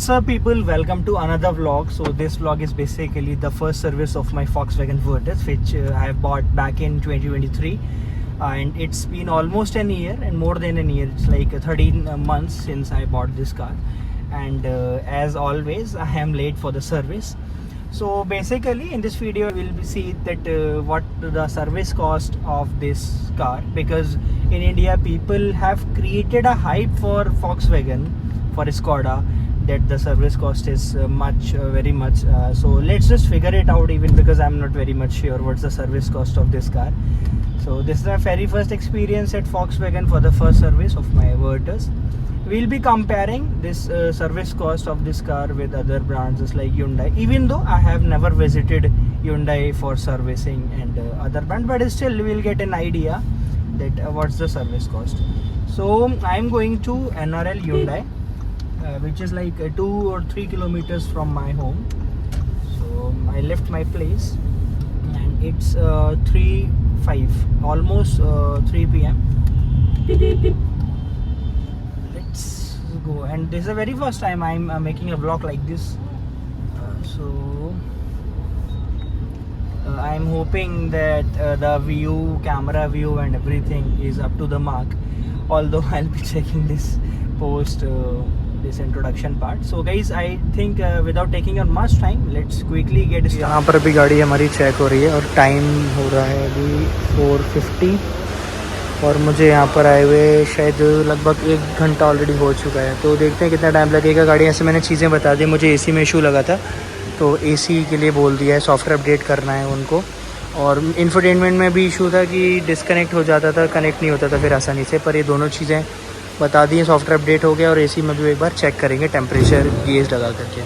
What's up people, welcome to another vlog. So this vlog is basically the first service of my Volkswagen Virtus, which I have bought back in 2023, and it's been almost an year and more than a year. It's like 13 months since I bought this car, and as always I am late for the service. So basically in this video we'll see that what the service cost of this car, because in India people have created a hype for Volkswagen, for Skoda, that the service cost is very much. So let's just figure it out, even because I'm not very much sure what's the service cost of this car. So this is my very first experience at Volkswagen for the first service of my Virtus. We'll be comparing this service cost of this car with other brands just like Hyundai, even though I have never visited Hyundai for servicing and other brand, but still we'll get an idea that what's the service cost. So I'm going to NRL Hyundai, which is like 2 or 3 kilometers from my home. So I left my place and it's 3:05, almost 3 p.m. Let's go. And this is the very first time I'm making a vlog like this. So I'm hoping that the view, camera view and everything is up to the mark, although I'll be checking this post this introduction part. So guys, I think without taking up much time, let's quickly get started. यहाँ पर अभी गाड़ी हमारी check हो रही है और time हो रहा है अभी 4:50 और मुझे यहाँ पर आए हुए शायद लगभग 1 घंटा ऑलरेडी हो चुका है। तो देखते हैं कितना टाइम लगेगा। गाड़ी ऐसे मैंने चीज़ें बता दी, मुझे एसी में इशू लगा था तो एसी के लिए बोल दिया है, सॉफ्टवेयर अपडेट करना है उनको। और इंफोटेनमेंट में भी इशू था कि डिस्कनेक्ट हो जाता था, कनेक्ट नहीं होता था फिर आसानी से, पर ये दोनों चीज़ें बता दिए, सॉफ्टवेयर अपडेट हो गया। और एसी में भी एक बार चेक करेंगे टेम्परेचर गेज लगा करके।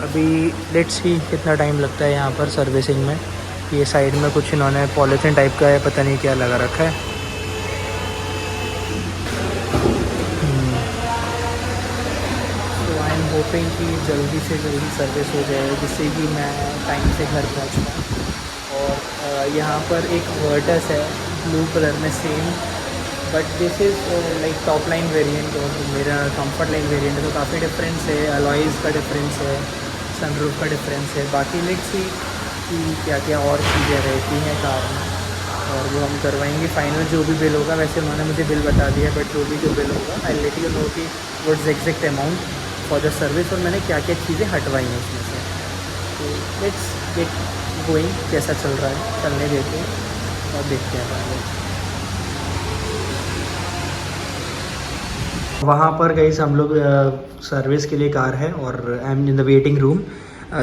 अभी लेट्स सी कितना टाइम लगता है यहाँ पर सर्विसिंग में। ये साइड में कुछ इन्होंने पॉलीथीन टाइप का है, पता नहीं क्या लगा रखा है। तो आई एम होपिंग कि जल्दी से जल्दी सर्विस हो जाए, जिससे कि मैं टाइम से घर पहुँच पाऊँ। और यहाँ पर एक वर्टस है ब्लू कलर में same, but this is like top line variant और मेरा कंफर्ट लाइन वेरिएंट है, तो काफ़ी डिफरेंस है। अलॉयज़ का डिफरेंस है, सनरूफ का डिफरेंस है। बाकी लेट्स सी कि क्या क्या और चीज़ें रहती हैं कार में, और वो हम करवाएंगे फाइनल जो भी बिल होगा। वैसे उन्होंने मुझे बिल बता दिया, बट जो बिल होगा आई लेट यू नो कि what's exact amount for the service और मैंने क्या क्या चीज़ें हटवाई हैं उसमें से। तो लेट्स गेट गोइंग, कैसा चल रहा है चलने देते हैं और देखते हैं बाद। वहाँ पर गई हम लोग सर्विस के लिए कार है और I am in the waiting room.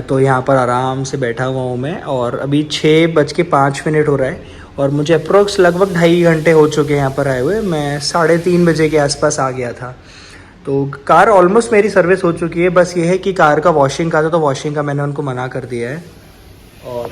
तो यहाँ पर आराम से बैठा हुआ हूँ मैं, और अभी 6:05 हो रहा है और मुझे अप्रोक्स लगभग 2.5 घंटे हो चुके हैं यहाँ पर आए हुए। मैं 3:30 बजे के आसपास आ गया था। तो कार ऑलमोस्ट मेरी सर्विस हो चुकी है। बस ये है कि कार का वॉशिंग का था, तो वॉशिंग का मैंने उनको मना कर दिया है, और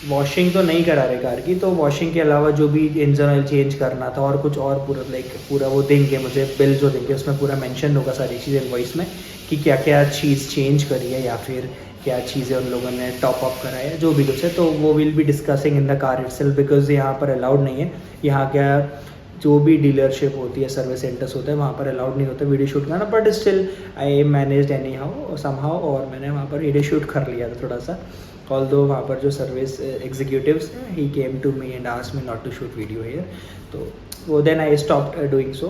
वॉशिंग तो नहीं करा रहे कार की। तो वॉशिंग के अलावा जो भी इंजन ऑयल चेंज करना था और कुछ और पूरा वो देंगे मुझे, बिल जो देंगे उसमें पूरा मेंशन होगा सारी चीज़ें इनवॉइस में कि क्या क्या चीज़ चेंज करी है या फिर क्या चीज़ें उन लोगों ने टॉप अप करा है, जो भी कुछ है। तो वो will be discussing in the car itself, because यहाँ पर अलाउड नहीं है। यहाँ क्या जो भी डीलरशिप होती है, सर्विस सेंटर्स होता है, वहाँ पर अलाउड नहीं होता वीडियो शूट करना। But still I managed any how somehow, और मैंने वहाँ पर वीडियो शूट कर लिया था थोड़ा सा। ऑल्दो वहाँ पर जो सर्विस एग्जीक्यूटिव्स हैं, he came to me and asked me not to shoot video here, तो वो then I stopped doing so.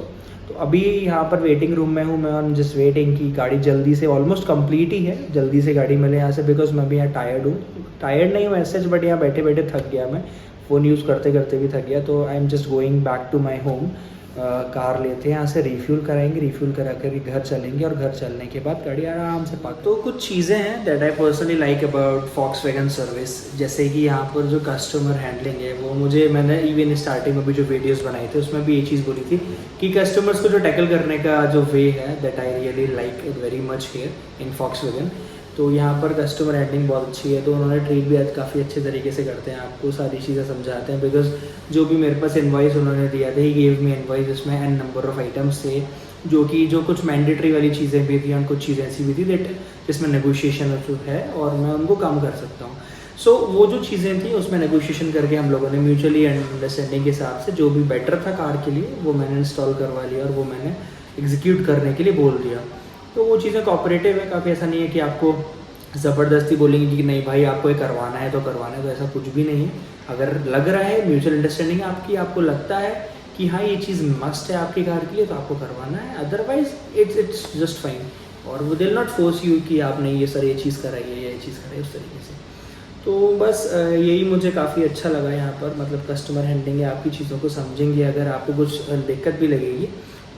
तो अभी यहाँ पर वेटिंग रूम में हूँ मैं, ऑन जस्ट वेटिंग कि गाड़ी जल्दी से, ऑलमोस्ट कंप्लीट ही है, जल्दी से गाड़ी मिले यहाँ से, बिकॉज मैं भी यहाँ टायर्ड हूँ। टायर्ड नहीं हूँ ऐसे, बट यहाँ बैठे बैठे थक गया मैं, फ़ोन यूज़ करते करते भी थक गया। तो I am just going back to my home. Car लेते हैं यहाँ से, रिफ्यूल कराएंगे, रिफ्यूल करा कर घर चलेंगे, और घर चलने के बाद गाड़ी आराम से पार्क। तो कुछ चीज़ें हैं that I personally like about Volkswagen service, जैसे कि यहाँ पर जो कस्टमर हैंडलिंग है वो मुझे, मैंने इवन स्टार्टिंग में भी जो वीडियोस बनाए थे उसमें भी ये चीज़ बोली थी कि कस्टमर्स को जो टैकल करने का जो वे है, that I really like very much here in Volkswagen। तो यहाँ पर कस्टमर हैंडलिंग बहुत अच्छी है, तो उन्होंने ट्रीट भी काफ़ी अच्छे तरीके से करते हैं, आपको सारी चीज़ें समझाते हैं। बिकॉज जो भी मेरे पास इनवॉइस उन्होंने दिया था, ही गेव मी इनवॉइस, जिसमें एन नंबर ऑफ आइटम्स थे, जो कुछ मैंडेटरी वाली चीज़ें भी थी और कुछ चीज़ें ऐसी भी थी दैट जिसमें नेगोशिएशन जो है और मैं उनको काम कर सकता हूँ। सो वो जो चीज़ें थी उसमें नेगोशिएशन करके हम लोगों ने म्यूचुअली अंडरस्टैंडिंग के हिसाब से जो भी बेटर था कार के लिए वो मैंने इंस्टॉल करवा लिया और वो मैंने एग्जीक्यूट करने के लिए बोल दिया। तो वो चीज़ें कोऑपरेटिव है काफ़ी, ऐसा नहीं है कि आपको ज़बरदस्ती बोलेंगे कि नहीं भाई आपको ये करवाना है तो करवाना है, तो ऐसा कुछ भी नहीं है। अगर लग रहा है, म्यूचुअल अंडरस्टैंडिंग है आपकी, आपको लगता है कि हाँ ये चीज़ मस्ट है आपकी कार के लिए, तो आपको करवाना है, अदरवाइज इट्स जस्ट फाइन। और वो दिल नॉट फोर्स यू कि आप नहीं ये सर ये चीज़ कराइए या ये चीज़ कराइए उस तरीके से। तो बस यही मुझे काफ़ी अच्छा लगा यहाँ पर, मतलब कस्टमर हैंडलिंग है, आपकी चीज़ों को समझेंगे, अगर आपको कुछ दिक्कत भी लगेगी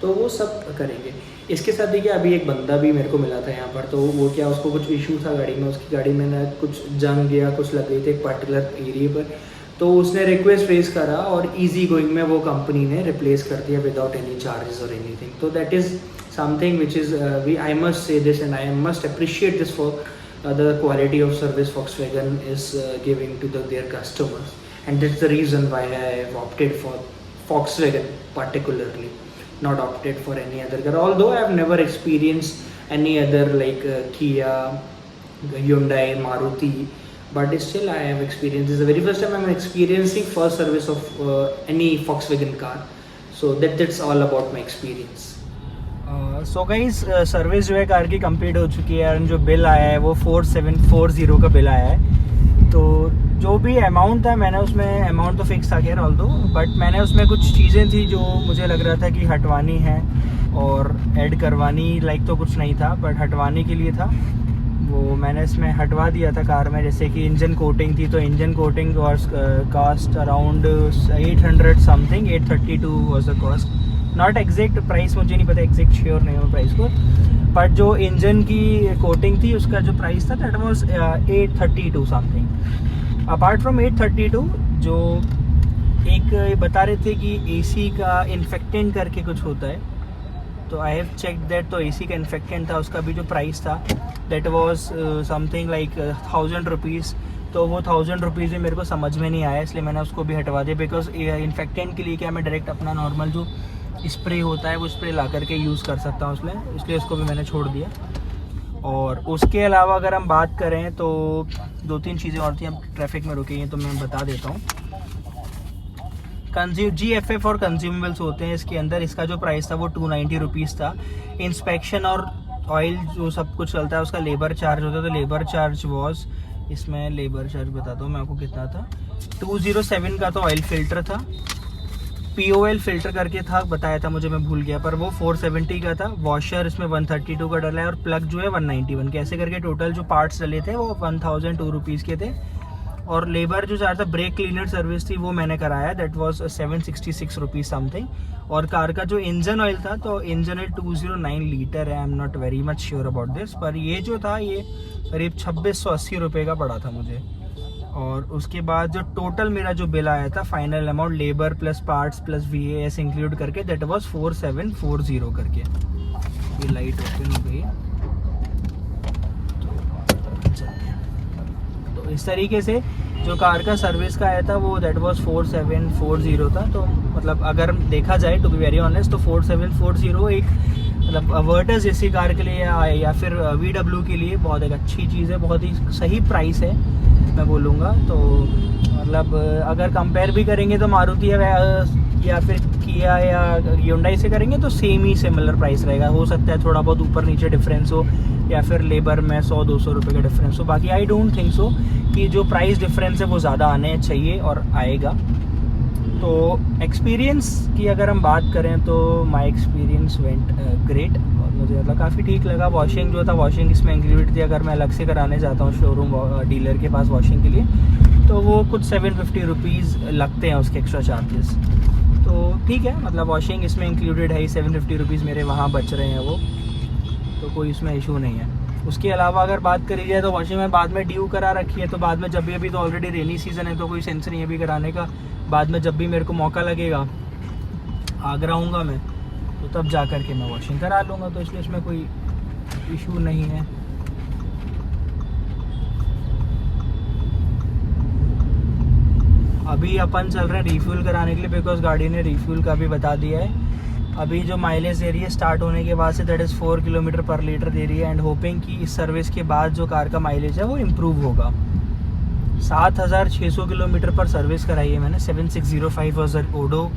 तो वो सब करेंगे। इसके साथ देखिए अभी एक बंदा भी मेरे को मिला था यहाँ पर, तो वो क्या उसको कुछ इशू था गाड़ी में, उसकी गाड़ी में ना कुछ जंग या कुछ लग गई थी एक पर्टिकुलर एरिया पर, तो उसने रिक्वेस्ट रेज करा और इजी गोइंग में वो कंपनी ने रिप्लेस कर दिया विदाउट एनी चार्जेस और एनीथिंग। तो that is something which is I must say this and I must appreciate this for the quality of service Volkswagen is giving to their customers, and that's the reason why I have opted for Volkswagen particularly, not opted for any other car, although I have never experienced any other like Kia, Hyundai, Maruti, but still I have experienced, this is the very first time I am experiencing first service of any Volkswagen car, so that's all about my experience. So guys service जो है car की complete हो चुकी है, और जो bill आया है वो 4740 का बिल आया है। तो जो भी अमाउंट था मैंने उसमें, अमाउंट तो फिक्स था खैर ऑल दो, बट मैंने उसमें कुछ चीज़ें थी जो मुझे लग रहा था कि हटवानी है और ऐड करवानी, लाइक तो कुछ नहीं था बट हटवाने के लिए था, वो मैंने इसमें हटवा दिया था कार में। जैसे कि इंजन कोटिंग थी, तो engine coating cost around 800 something, 832 was the cost, not exact price मुझे नहीं पता, एग्जैक्ट श्योर नहीं हूँ प्राइस को, बट जो इंजन की कोटिंग थी उसका जो प्राइस था that was 832 something. Apart from 832 जो एक बता रहे थे कि एसी का इन्फेक्टेंट करके कुछ होता है, तो आई हैव चेक दैट, तो एसी का इन्फेक्टेंट था, उसका भी जो प्राइस था that was something like 1000 rupees. तो वो 1000 रुपीज़ भी मेरे को समझ में नहीं आया, इसलिए मैंने उसको भी हटवा दिया, बिकॉज इन्फेक्टेंट के लिए क्या मैं डायरेक्ट अपना नॉर्मल जो स्प्रे होता है वो स्प्रे ला करके यूज़ कर सकता हूँ उसमें, इसलिए उसको भी मैंने छोड़ दिया। और उसके अलावा अगर हम बात करें तो 2-3 चीज़ें और थी, हम ट्रैफिक में रुके हैं तो मैं बता देता हूँ। GFF और कंज्यूमेबल्स होते हैं इसके अंदर, इसका जो प्राइस था वो 290 रुपीज़ था। इंस्पेक्शन और ऑयल जो सब कुछ चलता है उसका लेबर चार्ज होता है, तो लेबर चार्ज वॉज, इसमें लेबर चार्ज बताता हूँ मैं आपको कितना था, 207 का तो ऑयल फिल्टर था, POL फिल्टर करके था बताया था मुझे, मैं भूल गया, पर वो 470 का था। वॉशर इसमें 132 का डला है, और प्लग जो है 191 के, ऐसे करके टोटल जो पार्ट्स डले थे वो 1002 रुपीज़ के थे। और लेबर जो चार्ज था, ब्रेक क्लीनर सर्विस थी वो मैंने कराया, दैट वाज 766 रुपीज़ समथिंग। और कार का जो इंजन ऑयल था, तो इंजन ऑयल 209 लीटर है, I am not very much sure about this, पर ये जो था ये करीब 2680 रुपये का पड़ा था मुझे। और उसके बाद जो टोटल मेरा जो बिल आया था, final amount labour plus parts plus VAS include करके, दैट वाज 4740 करके। ये लाइट ओपन हो गई है, तो इस तरीके से जो कार का सर्विस का आया था वो दैट वाज 4740 था। तो मतलब अगर देखा जाए टू बी वेरी ऑनेस्ट, तो 4740 एक मतलब वर्टस जैसी कार के लिए या फिर VW के लिए बहुत एक अच्छी चीज़ है, बहुत ही सही प्राइस है मैं बोलूँगा। तो मतलब अगर कंपेयर भी करेंगे तो मारुति या फिर किया या Hyundai से करेंगे तो सेम ही सिमिलर प्राइस रहेगा, हो सकता है थोड़ा बहुत ऊपर नीचे डिफरेंस हो या फिर लेबर में 100-200 रुपये का डिफरेंस हो, बाकी आई डोंट थिंक सो कि जो प्राइस डिफरेंस है वो ज़्यादा आने चाहिए और आएगा। तो एक्सपीरियंस की अगर हम बात करें तो माय एक्सपीरियंस वेंट ग्रेट, और मुझे मतलब काफ़ी ठीक लगा। वॉशिंग जो था, वॉशिंग इसमें इंक्लूडेड थी, अगर मैं अलग से कराने जाता हूँ शोरूम डीलर के पास वॉशिंग के लिए तो वो कुछ 750 रुपीज़ लगते हैं उसके एक्स्ट्रा चार्जेस। तो ठीक है, मतलब वॉशिंग इसमें इंक्लूडेड है ही, 750 रुपीज़ मेरे वहाँ बच रहे हैं वो, तो कोई इसमें इशू नहीं है। उसके अलावा अगर बात करी जाए तो वॉशिंग में बाद में ड्यू करा रखी है, तो बाद में जब भी, अभी तो ऑलरेडी रेनी सीज़न है तो कोई सेंस नहीं है अभी कराने का, बाद में जब भी मेरे को मौका लगेगा, आगरा आऊँगा मैं तो तब जा कर के मैं वॉशिंग करा लूँगा, तो इसलिए इसमें कोई इशू नहीं है। अभी अपन चल रहे हैं रिफ्यूल कराने के लिए, बिकॉज गाड़ी ने रिफ्यूल का भी बता दिया है। अभी जो माइलेज दे रही है स्टार्ट होने के बाद से दैट इज़ 4 किलोमीटर पर लीटर दे रही है, एंड होपिंग कि इस सर्विस के बाद जो कार का माइलेज है वो इम्प्रूव होगा। 7600 किलोमीटर पर सर्विस कराई है मैंने, 7605 वाज ओडो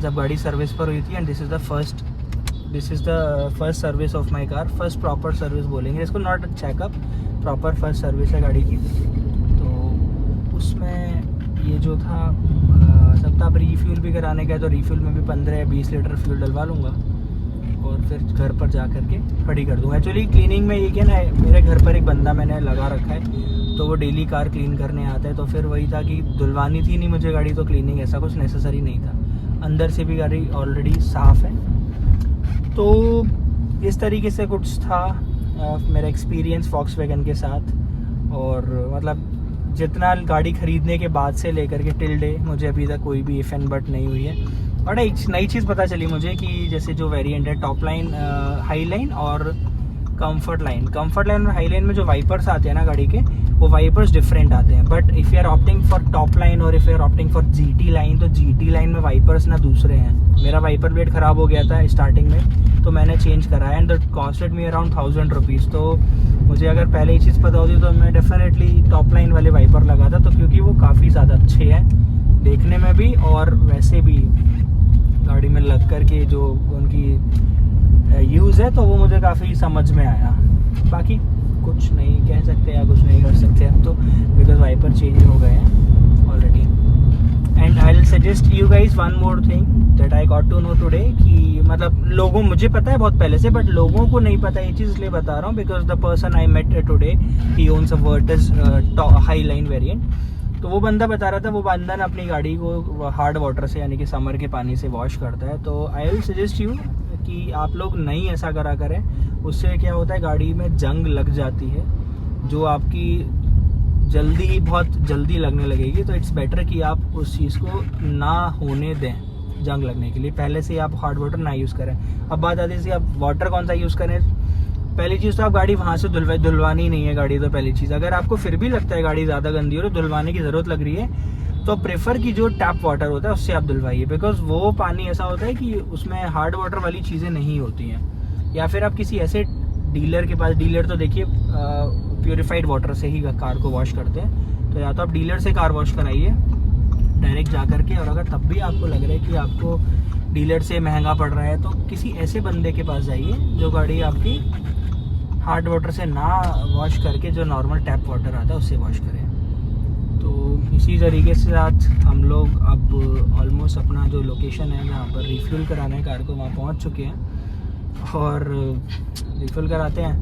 जब गाड़ी सर्विस पर हुई थी, and this is the first this is the first service of my car, first proper service बोलेंगे इसको, not checkup, proper first service है गाड़ी की। तो उसमें ये जो था सब था, अब रीफ्यूल भी कराने का है तो रीफ्यूल में भी 15 या 20 लीटर फ्यूल डलवा लूँगा और फिर घर पर जा कर के खड़ी कर दूँगा। एक्चुअली क्लीनिंग में ये क्या ना, मेरे घर पर एक बंदा मैंने लगा रखा है तो वो डेली कार क्लीन करने आता है, तो फिर वही था कि धुलवानी थी नहीं मुझे गाड़ी, तो क्लीनिंग ऐसा कुछ नेसेसरी नहीं था। अंदर से भी गाड़ी ऑलरेडी साफ़ है। तो इस तरीके से कुछ था मेरा एक्सपीरियंस वॉक्सवैगन के साथ। और मतलब जितना गाड़ी ख़रीदने के बाद से लेकर के टिल डे मुझे अभी तक कोई भी इफ एंड बट नहीं हुई है। और एक नई चीज़ पता चली मुझे कि जैसे जो वेरिएंट है टॉप लाइन, हाई लाइन और कंफर्ट लाइन और हाई लाइन में जो वाइपर्स आते हैं ना गाड़ी के, वो वाइपर्स डिफरेंट आते हैं। But if you are opting for top line और if you are opting for GT line, तो जीटी लाइन में वाइपर्स ना दूसरे हैं। मेरा वाइपर ब्लेड ख़राब हो गया था स्टार्टिंग में, तो मैंने चेंज कराया and that costed me around 1000 rupees. तो मुझे अगर पहले ही चीज़ पता होती तो मैं डेफिनेटली टॉप लाइन वाले वाइपर लगाता, तो क्योंकि वो काफ़ी ज़्यादा अच्छे हैं देखने में भी और वैसे भी गाड़ी में लग कर के जो उनकी यूज़ है तो वो मुझे काफ़ी समझ में आया। बाकी कुछ नहीं कह सकते या कुछ नहीं कर सकते अब तो, बिकॉज वाइपर चेंज हो गए हैं already. And I will suggest you guys one more thing that I got to know today, कि मतलब लोगों, मुझे पता है बहुत पहले से बट लोगों को नहीं पता ये चीज़, इसलिए बता रहा हूँ because the person I met today he owns a Virtus Highline variant. तो वो बंदा बता रहा था, वो बंदा ना अपनी गाड़ी को हार्ड वाटर से यानी कि समर के पानी से वॉश करता है। तो आई विल सजेस्ट यू कि आप लोग नहीं ऐसा करा करें। उससे क्या होता है, गाड़ी में जंग लग जाती है जो आपकी बहुत जल्दी लगने लगेगी। तो इट्स बेटर कि आप उस चीज़ को ना होने दें जंग लगने के लिए, पहले से आप हार्ड वाटर ना यूज़ करें। अब बात आती है आप वाटर कौन सा यूज़ करें। पहली चीज़ तो आप गाड़ी वहाँ से धुलवानी नहीं है गाड़ी। तो पहली चीज़, अगर आपको फिर भी लगता है गाड़ी ज़्यादा गंदी और धुलवाने की ज़रूरत लग रही है तो प्रेफर की जो टैप वाटर होता है उससे आप धुलवाइए, बिकॉज वो पानी ऐसा होता है कि उसमें हार्ड वाटर वाली चीज़ें नहीं होती हैं। या फिर आप किसी ऐसे डीलर के पास, डीलर तो देखिए प्योरीफाइड वाटर से ही कार को वॉश करते हैं, तो या तो आप डीलर से कार वॉश कराइए डायरेक्ट जा कर के, और अगर तब भी आपको लग रहा है कि आपको डीलर से महंगा पड़ रहा है तो किसी ऐसे बंदे के पास जाइए जो गाड़ी आपकी हार्ड वाटर से ना वॉश करके जो नॉर्मल टैप वाटर आता है उससे वॉश करें। तो इसी तरीके से साथ हम लोग अब ऑलमोस्ट अपना जो लोकेशन है जहाँ पर रिफ्यूल कराना है कार को, वहाँ पहुँच चुके हैं और रिफ्यूल कराते हैं,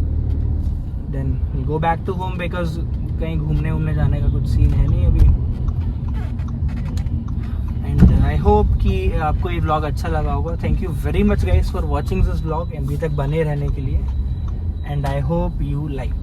then go back to home, because कहीं घूमने जाने का कुछ सीन है नहीं अभी। एंड आई होप कि आपको ये व्लॉग अच्छा लगा होगा। Thank you very much guys for watching this vlog, अभी तक बने रहने के लिए, and I hope you like.